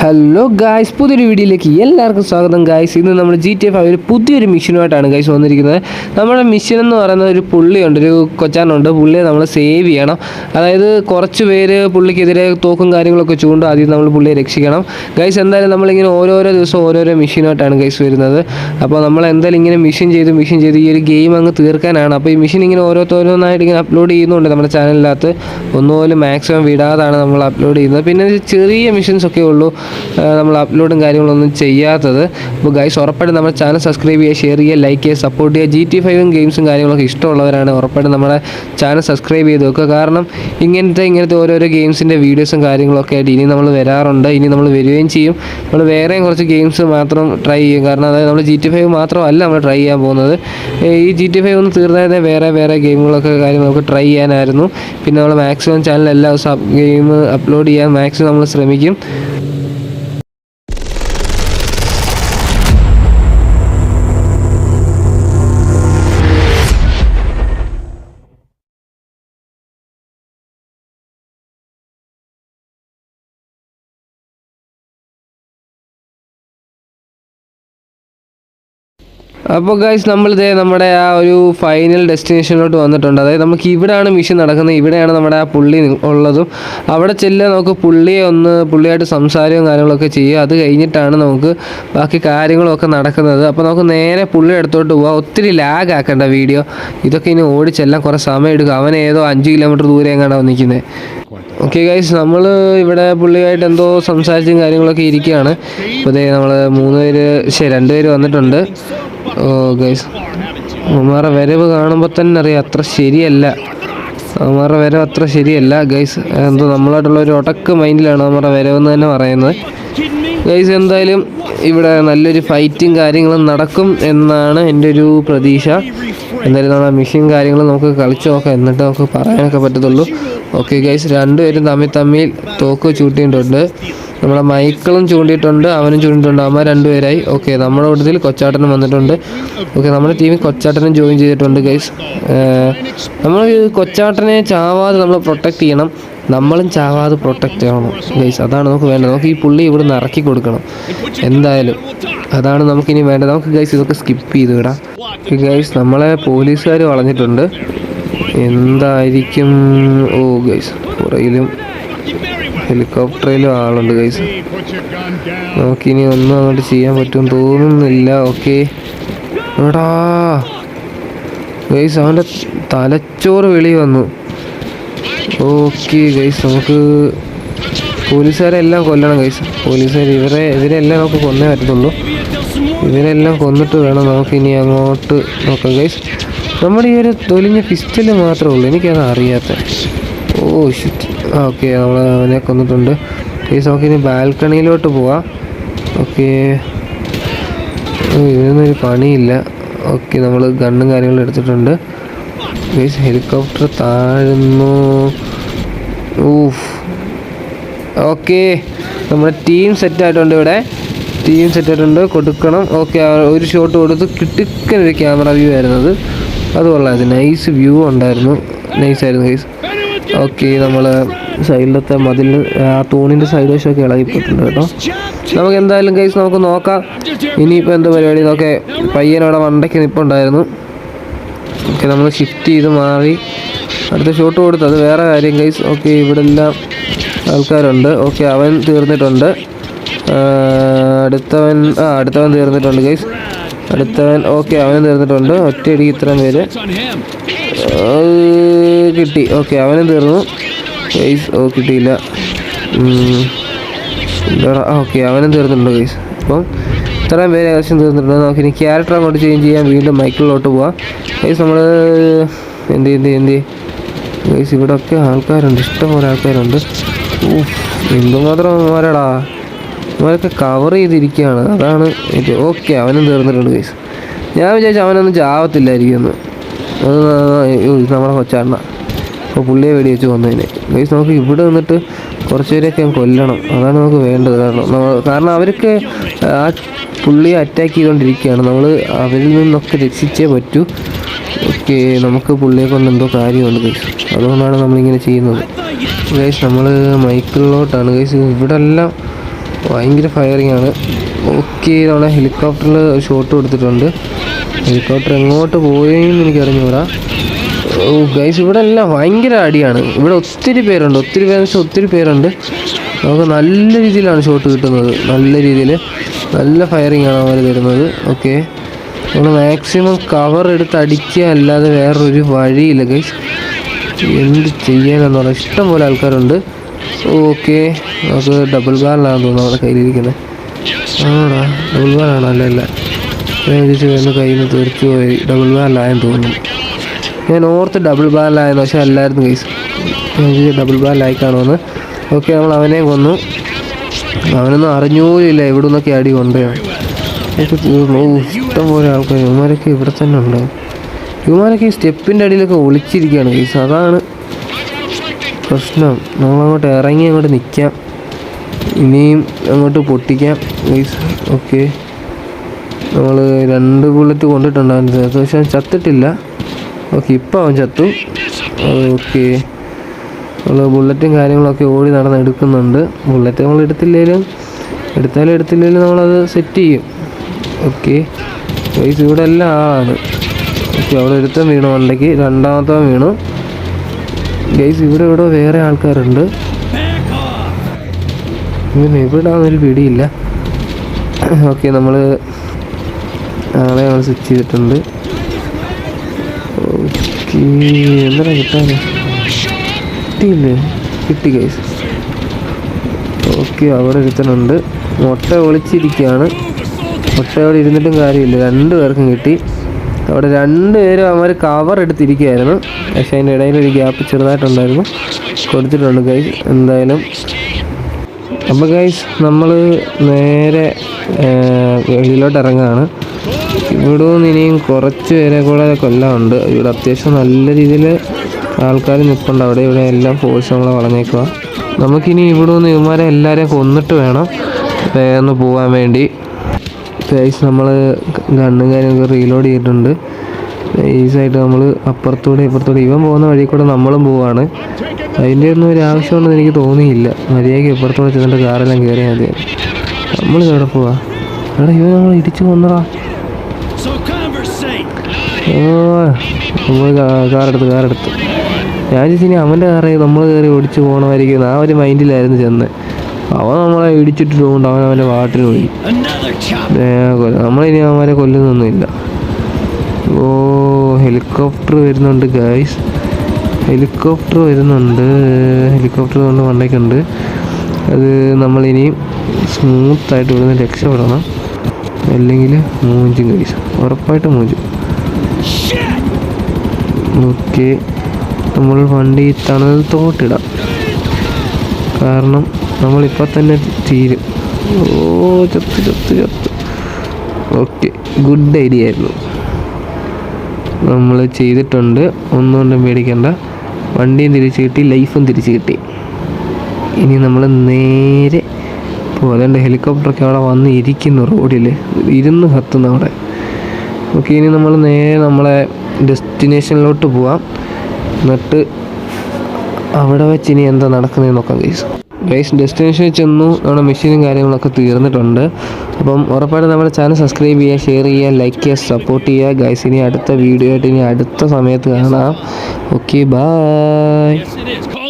Hello guys, പുതിയൊരു വീഡിയോയിലേക്ക് എല്ലാവർക്കും സ്വാഗതം ഗായ്സ്. ഇന്ന് നമ്മൾ GTA 5 ഒരു പുതിയൊരു മിഷനുമായിട്ടാണ് ഗായ്സ് വന്നിരിക്കുന്നത്. നമ്മുടെ മിഷൻ എന്ന് പറയുന്ന ഒരു പുള്ളിയുണ്ട്, ഒരു കൊച്ചാനുണ്ട്. പുള്ളിയെ നമ്മൾ സേവ് ചെയ്യണം. അതായത് കുറച്ച് പേര് പുള്ളിക്കെതിരെ തോക്കും കാര്യങ്ങളൊക്കെ ചൂണ്ടും. ആദ്യം നമ്മൾ പുള്ളിയെ രക്ഷിക്കണം ഗായ്സ്. എന്തായാലും നമ്മളിങ്ങനെ ഓരോരോ ദിവസം ഓരോരോ മിഷനുമായിട്ടാണ് ഗായ്സ് വരുന്നത്. അപ്പോൾ നമ്മൾ എന്തായാലും ഇങ്ങനെ മിഷൻ ചെയ്ത് ഈ ഒരു ഗെയിം അങ്ങ് തീർക്കാനാണ്. അപ്പോൾ ഈ മിഷൻ ഇങ്ങനെ ഓരോന്നായിട്ട് ഇങ്ങനെ അപ്ലോഡ് ചെയ്യുന്നുണ്ട് നമ്മുടെ ചാനലിനകത്ത്. ഒന്നുപോലും മാക്സിമം വിടാതാണ് നമ്മൾ അപ്ലോഡ് ചെയ്യുന്നത്. പിന്നെ ചെറിയ മിഷൻസൊക്കെ ഉള്ളൂ നമ്മൾ അപ്ലോഡും കാര്യങ്ങളൊന്നും ചെയ്യാത്തത്. അപ്പോൾ ഗൈസ് ഉറപ്പായിട്ടും നമ്മുടെ ചാനൽ സബ്സ്ക്രൈബ് ചെയ്യുക, ഷെയർ ചെയ്യുക, ലൈക്ക് ചെയ്യുക, സപ്പോർട്ട് ചെയ്യുക. GTA 5 ഗെയിംസും കാര്യങ്ങളൊക്കെ ഇഷ്ടമുള്ളവരാണ് ഉറപ്പായിട്ടും നമ്മുടെ ചാനൽ സബ്സ്ക്രൈബ് ചെയ്ത് വെക്കുക. കാരണം ഇങ്ങനത്തെ ഓരോരോ ഗെയിംസിൻ്റെ വീഡിയോസും കാര്യങ്ങളൊക്കെ ആയിട്ട് ഇനി നമ്മൾ വരാറുണ്ട്. ഇനി നമ്മൾ വരികയും ചെയ്യും. നമ്മൾ വേറെയും കുറച്ച് ഗെയിംസ് മാത്രം ട്രൈ ചെയ്യും. കാരണം അതായത് നമ്മൾ GTA 5 മാത്രമല്ല നമ്മൾ ട്രൈ ചെയ്യാൻ പോകുന്നത്. ഈ GTA 5 ഒന്ന് തീർന്നതിനെ വേറെ ഗെയിമുകളൊക്കെ കാര്യങ്ങളൊക്കെ ട്രൈ ചെയ്യാനായിരുന്നു. പിന്നെ നമ്മൾ മാക്സിമം ചാനൽ എല്ലാ ദിവസവും ഗെയിം അപ്ലോഡ് ചെയ്യാൻ മാക്സിമം നമ്മൾ ശ്രമിക്കും. അപ്പോൾ ഗൈസ് നമ്മളിതേ നമ്മുടെ ആ ഒരു ഫൈനൽ ഡെസ്റ്റിനേഷനിലോട്ട് വന്നിട്ടുണ്ട്. അതായത് നമുക്ക് ഇവിടെയാണ് മിഷൻ നടക്കുന്നത്, ഇവിടെയാണ് നമ്മുടെ ആ പുള്ളി ഉള്ളതും. അവിടെ ചെല്ലുക, നമുക്ക് പുള്ളിയായിട്ട് സംസാരവും കാര്യങ്ങളൊക്കെ ചെയ്യുക. അത് കഴിഞ്ഞിട്ടാണ് നമുക്ക് ബാക്കി കാര്യങ്ങളൊക്കെ നടക്കുന്നത്. അപ്പോൾ നമുക്ക് നേരെ പുള്ളി അടുത്തോട്ട് പോവാം. ഒത്തിരി ലാഗ് ആക്കേണ്ട വീഡിയോ. ഇതൊക്കെ ഇനി ഓടിച്ചെല്ലാം കുറേ സമയം എടുക്കും. അവൻ ഏതോ 5 കിലോമീറ്റർ ദൂരെ എങ്ങാണ്ടാണ് നിൽക്കുന്നത്. ഓക്കെ ഗൈസ്, നമ്മൾ ഇവിടെ പുള്ളിയായിട്ട് എന്തോ സംസാരിച്ചും കാര്യങ്ങളൊക്കെ ഇരിക്കുകയാണ്. അപ്പോൾ ഇതേ നമ്മൾ 2 പേര് വന്നിട്ടുണ്ട്. ഓ ഗൈസ്, അവന്മാരുടെ വരവ് കാണുമ്പോൾ തന്നെ അറിയാം അത്ര ശരിയല്ല ഗൈസ്. എന്തോ നമ്മളായിട്ടുള്ള ഒരു ഒടക്ക് മൈൻഡിലാണ് അവന്മാരുടെ വരവെന്ന് തന്നെ പറയുന്നത് ഗൈസ്. എന്തായാലും ഇവിടെ നല്ലൊരു ഫൈറ്റും കാര്യങ്ങളും നടക്കും എന്നാണ് എൻ്റെ ഒരു പ്രതീക്ഷ. എന്തായാലും നമ്മുടെ മിഷൻ കാര്യങ്ങൾ നമുക്ക് കളിച്ച് നോക്കാം, എന്നിട്ട് നമുക്ക് പറയാനൊക്കെ പറ്റത്തുള്ളൂ. ഓക്കെ ഗൈസ്, 2 പേരും തമ്മിൽ തോക്ക് ചൂട്ടിയിട്ടുണ്ട്. നമ്മുടെ മൈക്കിളും ചൂണ്ടിയിട്ടുണ്ട്, അവനും ചൂണ്ടിയിട്ടുണ്ട്. അവന്മാർ 2 പേരായി. ഓക്കെ, നമ്മുടെ കൂട്ടത്തിൽ കൊച്ചാട്ടനും വന്നിട്ടുണ്ട്. ഓക്കെ, നമ്മുടെ ടീമിൽ കൊച്ചാട്ടനും ജോയിൻ ചെയ്തിട്ടുണ്ട് ഗൈസ്. നമ്മൾ കൊച്ചാട്ടനെ ചാവാതെ നമ്മൾ പ്രൊട്ടക്റ്റ് ചെയ്യണം, നമ്മളും ചാവാതെ പ്രൊട്ടക്റ്റ് ചെയ്യണം ഗൈസ്. അതാണ് നമുക്ക് വേണ്ടത്. നമുക്ക് ഈ പുള്ളി ഇവിടെ നിന്ന് ഇറക്കി കൊടുക്കണം എന്തായാലും. അതാണ് നമുക്കിനി വേണ്ടത്. നമുക്ക് ഗൈസ് ഇതൊക്കെ സ്കിപ്പ് ചെയ്ത് വിടാം. ഗൈസ്, നമ്മളെ പോലീസുകാർ വളഞ്ഞിട്ടുണ്ട്. എന്തായിരിക്കും? ഓ ഗൈസ്, പുറയിലും ഹെലികോപ്റ്ററിലും ആളുണ്ട് ഗൈസ്. നമുക്കിനി ഒന്നും അങ്ങോട്ട് ചെയ്യാൻ പറ്റുമെന്ന് തോന്നുന്നില്ല. ഓക്കെ എടാ ഗൈസ്, അവൻ്റെ തലച്ചോറ് വെളി വന്നു. ഓക്കെ ഗൈസ്, നമുക്ക് പോലീസുകാരെല്ലാം കൊല്ലണം ഗൈസ്. പോലീസുകാർ ഇവരെല്ലാം നമുക്ക് കൊന്നേ പറ്റത്തുള്ളൂ. ഇവരെല്ലാം കൊന്നിട്ട് വേണം നമുക്കിനി അങ്ങോട്ട് നോക്കാം ഗൈസ്. നമ്മുടെ ഈ ഒരു തൊലിഞ്ഞ പിസ്റ്റല് മാത്രമേ ഉള്ളൂ, എനിക്കത് അറിയാത്ത. Oh shit. ഓക്കെ, നമ്മൾ അവനെ കൊന്നിട്ടുണ്ട് ഗൈസ്. നമുക്കിനി ബാൽക്കണിയിലോട്ട് പോവാം. ഓക്കെ, ഇതിനൊരു പണിയില്ല. ഓക്കെ, നമ്മൾ ഗണ്ണും കാര്യങ്ങളും എടുത്തിട്ടുണ്ട് ഗൈസ്. ഹെലികോപ്റ്റർ താഴുന്നു. ഊഫ്. ഓക്കെ, നമ്മുടെ ടീം സെറ്റായിട്ടുണ്ട്. ഇവിടെ ടീം സെറ്റായിട്ടുണ്ട്, കൊടുക്കണം. ഓക്കെ, ഒരു ഷോട്ട് കൊടുത്ത് കിട്ടിക്കനൊരു ക്യാമറ വ്യൂ ആയിരുന്നത്. അത് കൊള്ളാം, നൈസ് വ്യൂ ഉണ്ടായിരുന്നു, നൈസായിരുന്നു ഗൈസ്. ഓക്കെ, നമ്മൾ സൈഡിലത്തെ മതിലിന് ആ തൂണിൻ്റെ സൈഡ് വശമൊക്കെ ഇളകിപ്പോയിട്ടുണ്ട് കേട്ടോ. നമുക്ക് എന്തായാലും ഗൈസ് നമുക്ക് നോക്കാം ഇനിയിപ്പോൾ എന്താ പരിപാടി. നോക്കെ പയ്യനവിടെ വണ്ടയ്ക്ക് നിൽപ്പുണ്ടായിരുന്നു. ഓക്കെ, നമ്മൾ ഷിഫ്റ്റ് ചെയ്ത് മാറി അടുത്ത ഷോട്ട് കൊടുത്തു, അത് വേറെ കാര്യം ഗൈസ്. ഓക്കെ, ഇവിടെ എല്ലാം ആൾക്കാരുണ്ട്. ഓക്കെ, അവൻ തീർന്നിട്ടുണ്ട്. അടുത്തവൻ തീർന്നിട്ടുണ്ട് ഗൈസ്. ഓക്കെ, അവനും തീർന്നിട്ടുണ്ട്. ഒറ്റയടിക്ക് ഇത്രയും പേര് കിട്ടി. ഓക്കെ, അവനും തീർന്നു ഗൈസ്. ഓ കിട്ടിയില്ല. ഓക്കെ, അവനും തീർന്നിട്ടുണ്ട് ഗൈസ്. അപ്പം ഇത്രയും പേര് ഏകദേശം തീർന്നിട്ടുണ്ട്. നമുക്ക് ഇനി ക്യാരക്ടർ അങ്ങോട്ട് ചേഞ്ച് ചെയ്യാൻ വീണ്ടും മൈക്കിളിലോട്ട് പോവാം ഗൈസ്. നമ്മൾ എന്ത് ഗൈസ്, ഇവിടെ ഒക്കെ ആൾക്കാരുണ്ട്, ഇഷ്ടംപോലെ ആൾക്കാരുണ്ട്. എന്തുമാത്രം അവന്മാരാടാ, അവരൊക്കെ കവർ ചെയ്തിരിക്കുകയാണ്, അതാണ് എനിക്ക്. ഓക്കെ, അവനും തീർന്നിട്ടുണ്ട് ഗൈസ്. ഞാൻ വിചാരിച്ചു അവനൊന്നും ചാവത്തില്ലായിരിക്കുമെന്ന്. അത് നമ്മളെ കൊച്ചാണ്ണ. അപ്പോൾ പുള്ളിയെ വെടി വെച്ച് കൊന്നതിന് ഗൈസ്. നമുക്ക് ഇവിടെ നിന്നിട്ട് കുറച്ച് പേരെയൊക്കെ കൊല്ലണം, അതാണ് നമുക്ക് വേണ്ടത്. കാരണം അവർക്ക് ആ പുള്ളിയെ അറ്റാക്ക് ചെയ്തുകൊണ്ടിരിക്കുകയാണ്. നമ്മൾ അവരിൽ നിന്നൊക്കെ രക്ഷിച്ചേ പറ്റൂ. ഓക്കെ, നമുക്ക് പുള്ളിയെ കൊണ്ട് എന്തോ കാര്യമുണ്ട് ഗൈസ്, അതുകൊണ്ടാണ് നമ്മളിങ്ങനെ ചെയ്യുന്നത് ഗൈസ്. നമ്മൾ മൈക്കിളിലോട്ടാണ് ഗൈസ്. ഇവിടെ എല്ലാം ഭയങ്കര ഫയറിംഗ് ആണ്. ഓക്കെ, നമ്മളെ ഹെലികോപ്റ്ററിൽ ഷോട്ട് കൊടുത്തിട്ടുണ്ട്. ഹെലികോപ്റ്റർ എങ്ങോട്ട് പോയെന്ന് എനിക്ക് അറിഞ്ഞുകൂടാ. ഓ ഗൈസ്, ഇവിടെ എല്ലാം ഭയങ്കര അടിയാണ്. ഇവിടെ ഒത്തിരി പേരുണ്ട്, ഒത്തിരി പേരുണ്ട്. നമുക്ക് നല്ല രീതിയിലാണ് ഷോട്ട് കിട്ടുന്നത്, നല്ല രീതിയിൽ നല്ല ഫയറിംഗ് ആണ് അവർ തരുന്നത്. ഓക്കെ, നമ്മൾ മാക്സിമം കവർ എടുത്ത് അടിക്കുക അല്ലാതെ വേറൊരു വഴിയില്ല ഗൈസ്. എന്ത് ചെയ്യാനെന്ന് പറഞ്ഞാൽ ഇഷ്ടം പോലെ ആൾക്കാരുണ്ട്. ഓക്കെ, നമുക്ക് ഡബിൾ ബാരലാണെന്ന് തോന്നുന്നു നമ്മുടെ കയ്യിലിരിക്കുന്നത്. ആണോടാ, ഡബിൾ ബാരലാണോ? അല്ല, ഞാൻ വിളിച്ച് എൻ്റെ കയ്യിൽ നിന്ന് തീർച്ചു പോയി. ഡബിൾ ബാരലായെന്ന് തോന്നുന്നു. ഞാൻ ഓർത്ത് ഡബിൾ ബാരലായെന്ന്, പക്ഷേ അല്ലായിരുന്നു ഗൈസ്. ഞാൻ ഡബിൾ ബാരലായി കാണുമെന്ന്. ഓക്കെ, നമ്മൾ അവനെ കൊന്നു. അവനൊന്നും അറിഞ്ഞൂലില്ല ഇവിടെ നിന്നൊക്കെ അടി കൊണ്ടുപോയാണ്. ഇഷ്ടം പോലെ ആൾക്കാർ. ഇവന്മാരൊക്കെ ഇവിടെ തന്നെ ഉണ്ടാവും. ഇവന്മാരൊക്കെ ഈ സ്റ്റെപ്പിൻ്റെ അടിയിലൊക്കെ ഒളിച്ചിരിക്കുകയാണ് ഗൈസ്. അതാണ് പ്രശ്നം. നമ്മളങ്ങോട്ട് ഇറങ്ങി അങ്ങോട്ട് നിൽക്കാം, ഇനിയും അങ്ങോട്ട് പൊട്ടിക്കാം ഗൈസ്. ഓക്കെ, നമ്മൾ 2 ബുള്ളറ്റ് കൊണ്ടിട്ടുണ്ടായിരുന്നു, പക്ഷെ അവൻ ചത്തിട്ടില്ല. ഓക്കെ, ഇപ്പം അവൻ ചത്തു. ഓക്കെ, നമ്മൾ ബുള്ളറ്റും കാര്യങ്ങളൊക്കെ ഓടി നടന്ന് എടുക്കുന്നുണ്ട്. ബുള്ളറ്റ് നമ്മൾ എടുത്തില്ലെങ്കിലും നമ്മളത് സെറ്റ് ചെയ്യും. ഓക്കെ ഗൈസ്, ഇവിടെ എല്ലാം ആളാണ്. ഓക്കെ, അവിടെ ഒരുത്തൻ വീണു മണ്ടയ്ക്ക്, രണ്ടാമത്തവൻ വീണു ഗൈസ്. ഇവിടെ വേറെ ആൾക്കാരുണ്ട്. ഇങ്ങനെ എവിടാന്നൊരു പിടിയില്ല. ഓക്കെ, നമ്മൾ ആളെ സ്വിച്ച് ചെയ്തിട്ടുണ്ട്. ഓക്കെ, എന്താ കിട്ടാനേ കിട്ടി ഗൈസ്. ഓക്കെ, അവിടെ ഒരുത്തനുണ്ട്. മുട്ട ഒളിച്ചിരിക്കുകയാണ്. മുട്ട അവിടെ ഇരുന്നിട്ടും കാര്യമില്ല, 2 പേർക്കും കിട്ടി. അവിടെ 2 പേരും അവർ കവർ എടുത്തിരിക്കുകയായിരുന്നു, പക്ഷേ അതിൻ്റെ ഇടയിലൊരു ഗ്യാപ്പ് ചെറുതായിട്ടുണ്ടായിരുന്നു, കൊടുത്തിട്ടുണ്ട് ഗൈസ്. എന്തായാലും അപ്പോൾ ഗൈസ്, നമ്മൾ നേരെ വെളിയിലോട്ട് ഇറങ്ങുകയാണ്. ഇവിടെ നിന്ന് ഇനിയും കുറച്ച് പേരെ കൂടെ കൊല്ലാനുണ്ട്. ഇവിടെ അത്യാവശ്യം നല്ല രീതിയിൽ ആൾക്കാർ നിൽപ്പുണ്ട്. ഇവിടെ എല്ലാം ഫോഴ്സ് നമ്മളെ വളഞ്ഞേക്കുക. നമുക്കിനി ഇവിടെ നിന്ന് ഇവന്മാരെ എല്ലാവരെയും കൊന്നിട്ട് വേണം വേഗം പോകാൻ വേണ്ടി. ഗൈസ്, നമ്മൾ ഗണ്ണും കാര്യങ്ങളൊക്കെ റീലോഡ് ചെയ്തിട്ടുണ്ട്. ഈസായിട്ട് നമ്മൾ അപ്പുറത്തൂടെ ഇവൻ പോകുന്ന വഴി കൂടെ നമ്മളും പോവുകയാണ്. അതിൻ്റെ ഒന്നും ഒരു ആവശ്യമുണ്ടെന്ന് എനിക്ക് തോന്നിയില്ല. മര്യാദയ്ക്ക് ഇപ്പുറത്തൂടെ ചെന്നിട്ട് കാറെല്ലാം കയറിയാൽ മതിയാണ്. നമ്മൾ ഇവിടെ പോവാ. എടാ, ഇവൻ നമ്മൾ ഇടിച്ച് കൊന്നടാ. നമ്മൾ കാറെടുത്ത് ഞാൻ ഇനി അവൻ്റെ കാറ് നമ്മൾ കയറി ഓടിച്ച് പോകണമായിരിക്കും ആ ഒരു മൈൻഡിലായിരുന്നു ചെന്ന്. അവൻ നമ്മളെ ഇടിച്ചിട്ടിട്ടുണ്ട്. അവൻ്റെ പാട്ടിന് പോയി. നമ്മളിനി അവന്മാരെ കൊല്ലുന്നൊന്നുമില്ല. ഓ, ഹെലികോപ്റ്റർ വരുന്നുണ്ട് ഗൈസ്, ഹെലികോപ്റ്റർ കൊണ്ട് മണ്ടയ്ക്കുണ്ട്. അത് നമ്മളിനി സ്മൂത്തായിട്ട് ഇവിടുന്ന് രക്ഷപ്പെടണം, അല്ലെങ്കിൽ മൂഞ്ചും ഗൈസ്, ഉറപ്പായിട്ട് മൂഞ്ചും. ഓക്കെ, നമ്മൾ വണ്ടി തണലത്തോട്ടിടാം, കാരണം നമ്മളിപ്പോൾ തന്നെ തീരും. ഓ, ചത്ത്. ഓക്കെ, ഗുഡ് ഐഡിയ ആയിരുന്നു, നമ്മൾ ചെയ്തിട്ടുണ്ട്. ഒന്നുകൊണ്ടും പേടിക്കണ്ട. വണ്ടിയും തിരിച്ച് കിട്ടി, ലൈഫും തിരിച്ച് കിട്ടി. ഇനി നമ്മൾ നേരെ പോകേണ്ട. ഹെലികോപ്റ്ററൊക്കെ അവിടെ വന്ന് ഇരിക്കുന്നു, റോഡിൽ ഇരുന്ന് കത്തുന്നു അവിടെ. ഓക്കെ, ഇനി നമ്മൾ നേരെ നമ്മളെ ഡെസ്റ്റിനേഷനിലോട്ട് പോവാം. എന്നിട്ട് അവിടെ വെച്ച് ഇനി എന്താ നടക്കുന്നതെന്ന് നോക്കാം ഗൈസ്. ഡെസ്റ്റിനേഷനിൽ ചെന്നു, നമ്മുടെ മെഷീനും കാര്യങ്ങളൊക്കെ തീർന്നിട്ടുണ്ട്. അപ്പം ഉറപ്പായിട്ടും നമ്മുടെ ചാനൽ സബ്സ്ക്രൈബ് ചെയ്യുക, ഷെയർ ചെയ്യുക, ലൈക്ക് ചെയ്യുക, സപ്പോർട്ട് ചെയ്യുക ഗൈസ്. ഇനി അടുത്ത വീഡിയോ ആയിട്ട് അടുത്ത സമയത്ത് കാണാം. Okay, by.